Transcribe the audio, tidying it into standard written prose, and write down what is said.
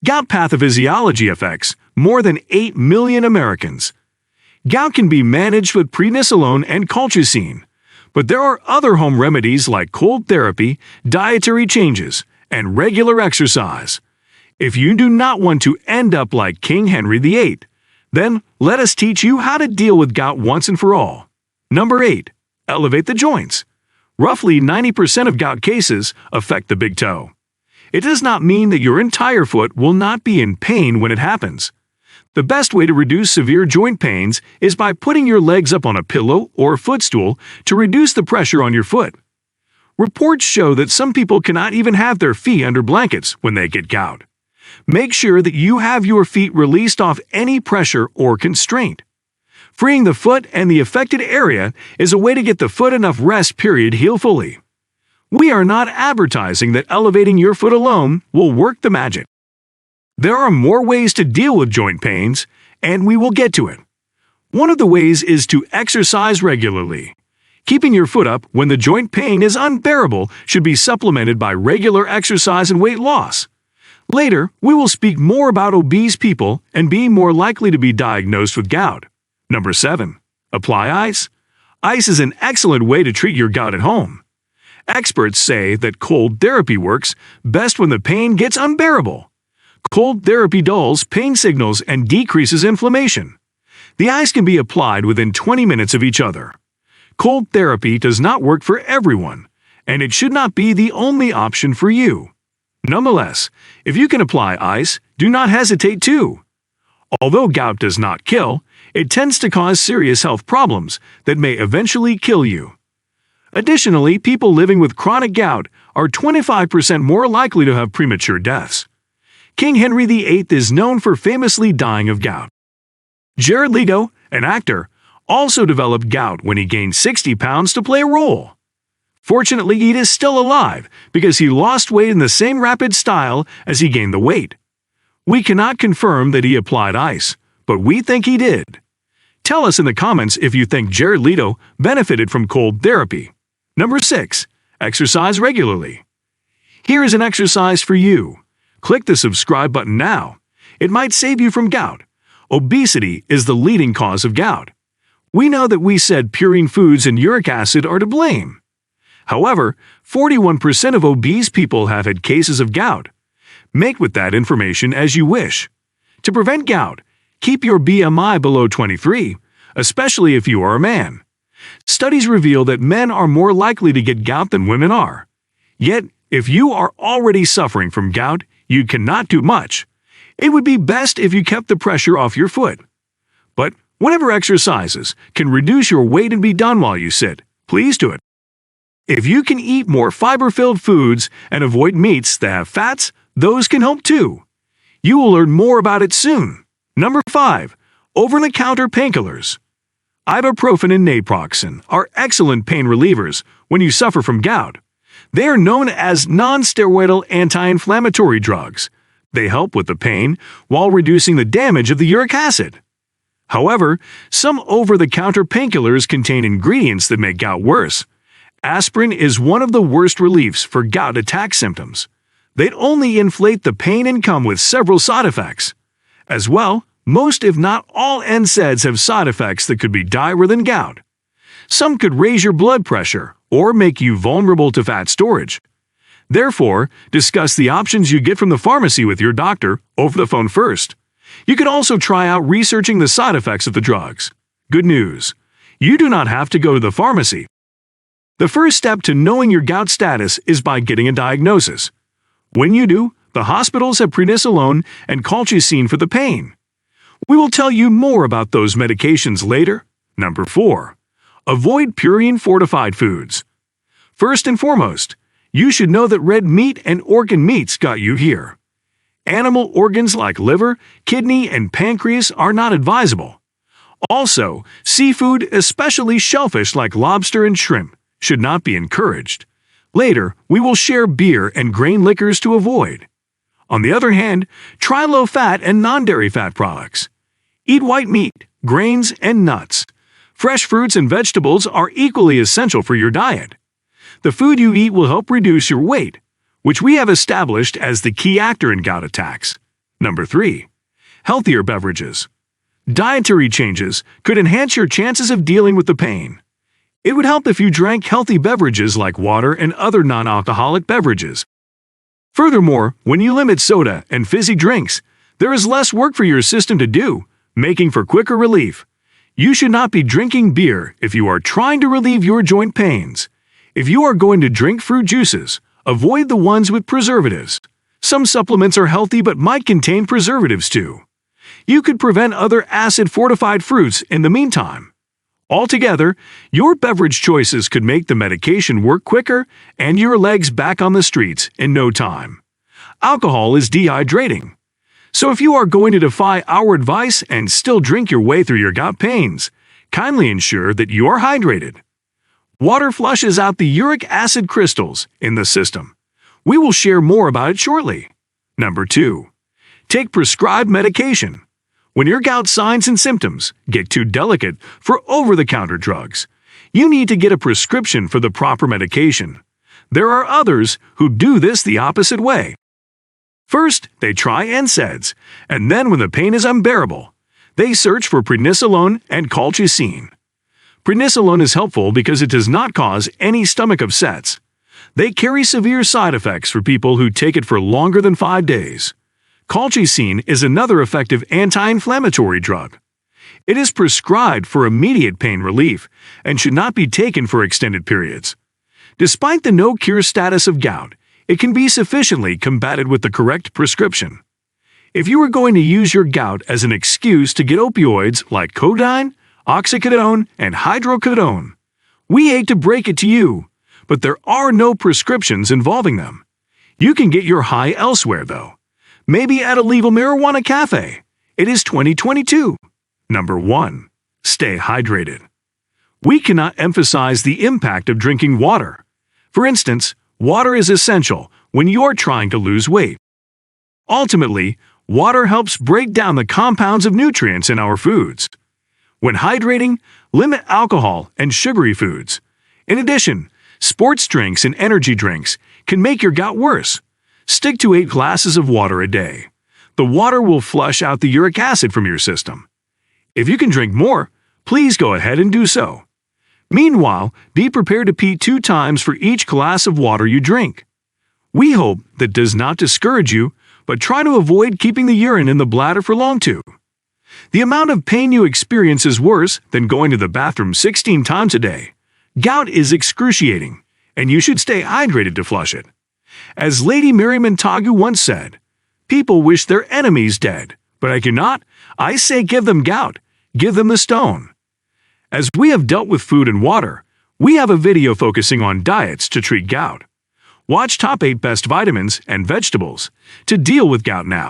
Gout pathophysiology affects more than 8 million Americans. Gout can be managed with Prednisolone and Colchicine, but there are other home remedies like cold therapy, dietary changes, and regular exercise. If you do not want to end up like King Henry VIII, then let us teach you how to deal with gout once and for all. Number 8. Elevate the joints. Roughly 90% of gout cases affect the big toe. It does not mean that your entire foot will not be in pain when it happens. The best way to reduce severe joint pains is by putting your legs up on a pillow or footstool to reduce the pressure on your foot. Reports show that some people cannot even have their feet under blankets when they get gout. Make sure that you have your feet released off any pressure or constraint. Freeing the foot and the affected area is a way to get the foot enough rest period heal fully. We are not advertising that elevating your foot alone will work the magic. There are more ways to deal with joint pains, and we will get to it. One of the ways is to exercise regularly. Keeping your foot up when the joint pain is unbearable should be supplemented by regular exercise and weight loss. Later, we will speak more about obese people and being more likely to be diagnosed with gout. Number 7. Apply ice. Ice is an excellent way to treat your gout at home. Experts say that cold therapy works best when the pain gets unbearable. Cold therapy dulls pain signals and decreases inflammation. The ice can be applied within 20 minutes of each other. Cold therapy does not work for everyone, and it should not be the only option for you. Nonetheless, if you can apply ice, do not hesitate to. Although gout does not kill, it tends to cause serious health problems that may eventually kill you. Additionally, people living with chronic gout are 25% more likely to have premature deaths. King Henry VIII is known for famously dying of gout. Jared Leto, an actor, also developed gout when he gained 60 pounds to play a role. Fortunately, he is still alive because he lost weight in the same rapid style as he gained the weight. We cannot confirm that he applied ice, but we think he did. Tell us in the comments if you think Jared Leto benefited from cold therapy. Number 6. Exercise regularly. Here is an exercise for you. Click the subscribe button now. It might save you from gout. Obesity is the leading cause of gout. We know that we said purine foods and uric acid are to blame. However, 41% of obese people have had cases of gout. Make with that information as you wish. To prevent gout, keep your BMI below 23, especially if you are a man. Studies reveal that men are more likely to get gout than women are. Yet, if you are already suffering from gout, you cannot do much. It would be best if you kept the pressure off your foot. But whatever exercises can reduce your weight and be done while you sit, please do it. If you can eat more fiber-filled foods and avoid meats that have fats, those can help too. You will learn more about it soon. Number 5. Over-the-counter painkillers. Ibuprofen and naproxen are excellent pain relievers when you suffer from gout. They are known as non-steroidal anti-inflammatory drugs. They help with the pain while reducing the damage of the uric acid. However, some over-the-counter painkillers contain ingredients that make gout worse. Aspirin is one of the worst reliefs for gout attack symptoms. They'd only inflate the pain and come with several side effects. As well, most if not all NSAIDs have side effects that could be direr than gout. Some could raise your blood pressure or make you vulnerable to fat storage. Therefore, discuss the options you get from the pharmacy with your doctor over the phone first. You could also try out researching the side effects of the drugs. Good news! You do not have to go to the pharmacy. The first step to knowing your gout status is by getting a diagnosis. When you do, the hospitals have Prednisolone and Colchicine for the pain. We will tell you more about those medications later. Number 4. Avoid purine fortified foods. First and foremost, you should know that red meat and organ meats got you here. Animal organs like liver, kidney, and pancreas are not advisable. Also, seafood, especially shellfish like lobster and shrimp, should not be encouraged. Later, we will share beer and grain liquors to avoid. On the other hand, try low-fat and non-dairy fat products. Eat white meat, grains, and nuts. Fresh fruits and vegetables are equally essential for your diet. The food you eat will help reduce your weight, which we have established as the key actor in gout attacks. Number 3. Healthier beverages. Dietary changes could enhance your chances of dealing with the pain. It would help if you drank healthy beverages like water and other non-alcoholic beverages. Furthermore, when you limit soda and fizzy drinks, there is less work for your system to do, making for quicker relief. You should not be drinking beer if you are trying to relieve your joint pains. If you are going to drink fruit juices, avoid the ones with preservatives. Some supplements are healthy but might contain preservatives too. You could prevent other acid-fortified fruits in the meantime. Altogether, your beverage choices could make the medication work quicker and your legs back on the streets in no time. Alcohol is dehydrating. So if you are going to defy our advice and still drink your way through your gout pains, kindly ensure that you are hydrated. Water flushes out the uric acid crystals in the system. We will share more about it shortly. Number 2. Take prescribed medication. When your gout signs and symptoms get too delicate for over-the-counter drugs, you need to get a prescription for the proper medication. There are others who do this the opposite way. First, they try NSAIDs, and then when the pain is unbearable, they search for Prednisolone and Colchicine. Prednisolone is helpful because it does not cause any stomach upsets. They carry severe side effects for people who take it for longer than 5 days. Colchicine is another effective anti-inflammatory drug. It is prescribed for immediate pain relief and should not be taken for extended periods. Despite the no-cure status of gout, it can be sufficiently combated with the correct prescription. If you are going to use your gout as an excuse to get opioids like codeine, oxycodone, and hydrocodone, we hate to break it to you, but there are no prescriptions involving them. You can get your high elsewhere, though. Maybe at a legal marijuana cafe. It is 2022. Number 1. Stay hydrated. We cannot emphasize the impact of drinking water. For instance, water is essential when you're trying to lose weight. Ultimately, water helps break down the compounds of nutrients in our foods. When hydrating, limit alcohol and sugary foods. In addition, sports drinks and energy drinks can make your gout worse. Stick to 8 glasses of water a day. The water will flush out the uric acid from your system. If you can drink more, please go ahead and do so. Meanwhile, be prepared to pee 2 times for each glass of water you drink. We hope that does not discourage you, but try to avoid keeping the urine in the bladder for long too. The amount of pain you experience is worse than going to the bathroom 16 times a day. Gout is excruciating, and you should stay hydrated to flush it. As Lady Mary Montagu once said, "People wish their enemies dead, but I cannot. I say give them gout, give them the stone." As we have dealt with food and water, we have a video focusing on diets to treat gout. Watch top 8 best vitamins and vegetables to deal with gout now.